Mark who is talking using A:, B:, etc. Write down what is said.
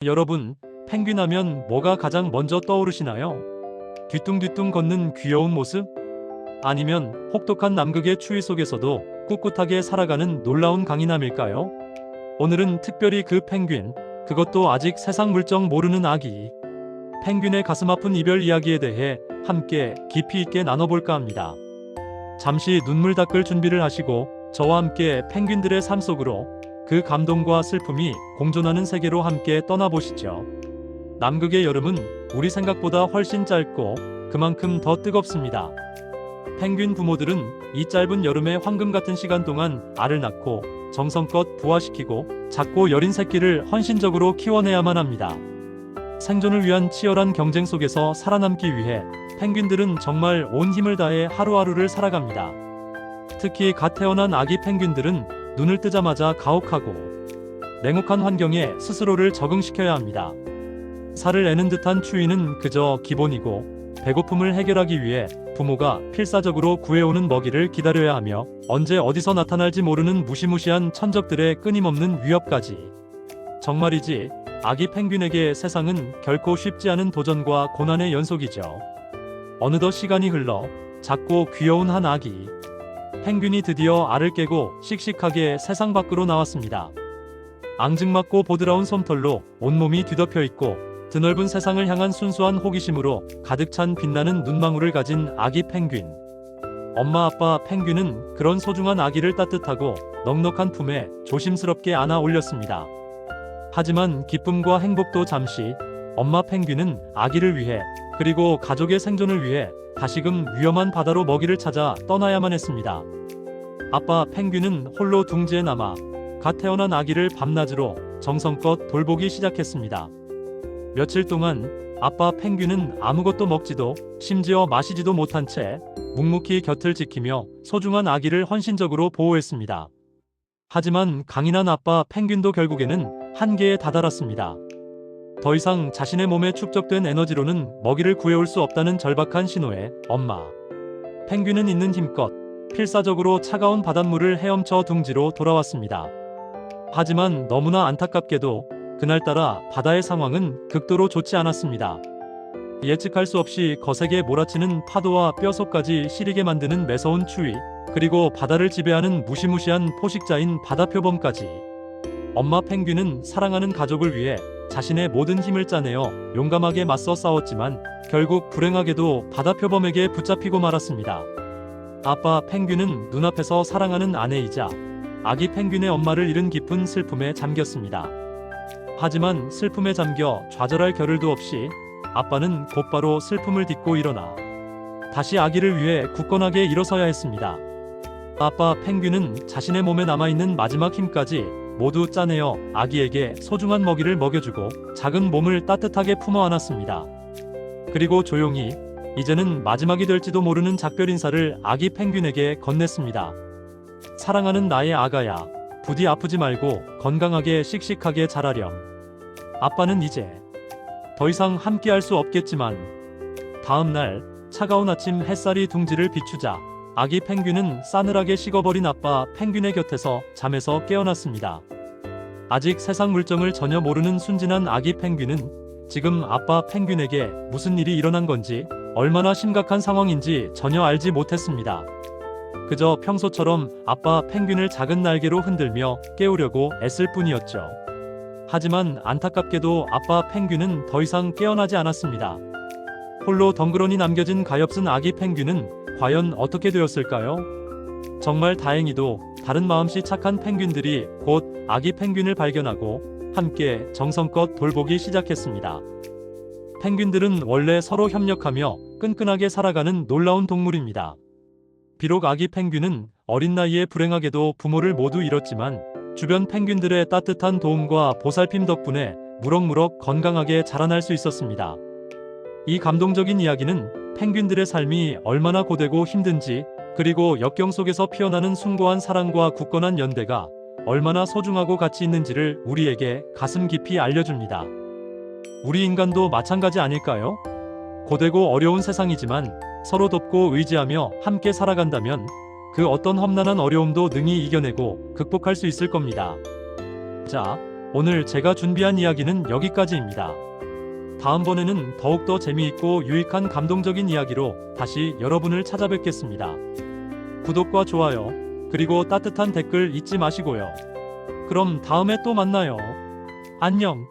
A: 여러분, 펭귄 하면 뭐가 가장 먼저 떠오르시나요? 뒤뚱뒤뚱 걷는 귀여운 모습? 아니면 혹독한 남극의 추위 속에서도 꿋꿋하게 살아가는 놀라운 강인함일까요? 오늘은 특별히 그 펭귄, 그것도 아직 세상 물정 모르는 아기, 펭귄의 가슴 아픈 이별 이야기에 대해 함께 깊이 있게 나눠볼까 합니다. 잠시 눈물 닦을 준비를 하시고 저와 함께 펭귄들의 삶 속으로 그 감동과 슬픔이 공존하는 세계로 함께 떠나보시죠. 남극의 여름은 우리 생각보다 훨씬 짧고 그만큼 더 뜨겁습니다. 펭귄 부모들은 이 짧은 여름의 황금 같은 시간 동안 알을 낳고 정성껏 부화시키고 작고 여린 새끼를 헌신적으로 키워내야만 합니다. 생존을 위한 치열한 경쟁 속에서 살아남기 위해 펭귄들은 정말 온 힘을 다해 하루하루를 살아갑니다. 특히 갓 태어난 아기 펭귄들은 눈을 뜨자마자 가혹하고 냉혹한 환경에 스스로를 적응시켜야 합니다. 살을 내는 듯한 추위는 그저 기본이고 배고픔을 해결하기 위해 부모가 필사적으로 구해오는 먹이를 기다려야 하며 언제 어디서 나타날지 모르는 무시무시한 천적들의 끊임없는 위협까지. 정말이지 아기 펭귄에게 세상은 결코 쉽지 않은 도전과 고난의 연속이죠. 어느덧 시간이 흘러 작고 귀여운 한 아기 펭귄이 드디어 알을 깨고 씩씩하게 세상 밖으로 나왔습니다. 앙증맞고 보드라운 솜털로 온몸이 뒤덮여 있고 드넓은 세상을 향한 순수한 호기심으로 가득 찬 빛나는 눈망울을 가진 아기 펭귄. 엄마 아빠 펭귄은 그런 소중한 아기를 따뜻하고 넉넉한 품에 조심스럽게 안아 올렸습니다. 하지만 기쁨과 행복도 잠시, 엄마 펭귄은 아기를 위해 그리고 가족의 생존을 위해 다시금 위험한 바다로 먹이를 찾아 떠나야만 했습니다. 아빠 펭귄은 홀로 둥지에 남아 갓 태어난 아기를 밤낮으로 정성껏 돌보기 시작했습니다. 며칠 동안 아빠 펭귄은 아무것도 먹지도 심지어 마시지도 못한 채 묵묵히 곁을 지키며 소중한 아기를 헌신적으로 보호했습니다. 하지만 강인한 아빠 펭귄도 결국에는 한계에 다다랐습니다. 더 이상 자신의 몸에 축적된 에너지로는 먹이를 구해올 수 없다는 절박한 신호에 엄마 펭귄은 있는 힘껏 필사적으로 차가운 바닷물을 헤엄쳐 둥지로 돌아왔습니다. 하지만 너무나 안타깝게도 그날따라 바다의 상황은 극도로 좋지 않았습니다. 예측할 수 없이 거세게 몰아치는 파도와 뼛속까지 시리게 만드는 매서운 추위, 그리고 바다를 지배하는 무시무시한 포식자인 바다표범까지. 엄마 펭귄은 사랑하는 가족을 위해 자신의 모든 힘을 짜내어 용감하게 맞서 싸웠지만 결국 불행하게도 바다표범에게 붙잡히고 말았습니다. 아빠 펭귄은 눈앞에서 사랑하는 아내이자 아기 펭귄의 엄마를 잃은 깊은 슬픔에 잠겼습니다. 하지만 슬픔에 잠겨 좌절할 겨를도 없이 아빠는 곧바로 슬픔을 딛고 일어나 다시 아기를 위해 굳건하게 일어서야 했습니다. 아빠 펭귄은 자신의 몸에 남아있는 마지막 힘까지 모두 짜내어 아기에게 소중한 먹이를 먹여주고 작은 몸을 따뜻하게 품어 안았습니다. 그리고 조용히 이제는 마지막이 될지도 모르는 작별 인사를 아기 펭귄에게 건넸습니다. 사랑하는 나의 아가야, 부디 아프지 말고 건강하게 씩씩하게 자라렴. 아빠는 이제 더 이상 함께할 수 없겠지만 다음 날 차가운 아침 햇살이 둥지를 비추자 아기 펭귄은 싸늘하게 식어버린 아빠 펭귄의 곁에서 잠에서 깨어났습니다. 아직 세상 물정을 전혀 모르는 순진한 아기 펭귄은 지금 아빠 펭귄에게 무슨 일이 일어난 건지, 얼마나 심각한 상황인지 전혀 알지 못했습니다. 그저 평소처럼 아빠 펭귄을 작은 날개로 흔들며 깨우려고 애쓸 뿐이었죠. 하지만 안타깝게도 아빠 펭귄은 더 이상 깨어나지 않았습니다. 홀로 덩그러니 남겨진 가엾은 아기 펭귄은 과연 어떻게 되었을까요? 정말 다행히도 다른 마음씨 착한 펭귄들이 곧 아기 펭귄을 발견하고 함께 정성껏 돌보기 시작했습니다. 펭귄들은 원래 서로 협력하며 끈끈하게 살아가는 놀라운 동물입니다. 비록 아기 펭귄은 어린 나이에 불행하게도 부모를 모두 잃었지만 주변 펭귄들의 따뜻한 도움과 보살핌 덕분에 무럭무럭 건강하게 자라날 수 있었습니다. 이 감동적인 이야기는 펭귄들의 삶이 얼마나 고되고 힘든지, 그리고 역경 속에서 피어나는 숭고한 사랑과 굳건한 연대가 얼마나 소중하고 가치 있는지를 우리에게 가슴 깊이 알려줍니다. 우리 인간도 마찬가지 아닐까요? 고되고 어려운 세상이지만 서로 돕고 의지하며 함께 살아간다면 그 어떤 험난한 어려움도 능히 이겨내고 극복할 수 있을 겁니다. 자, 오늘 제가 준비한 이야기는 여기까지입니다. 다음번에는 더욱더 재미있고 유익한 감동적인 이야기로 다시 여러분을 찾아뵙겠습니다. 구독과 좋아요, 그리고 따뜻한 댓글 잊지 마시고요. 그럼 다음에 또 만나요. 안녕.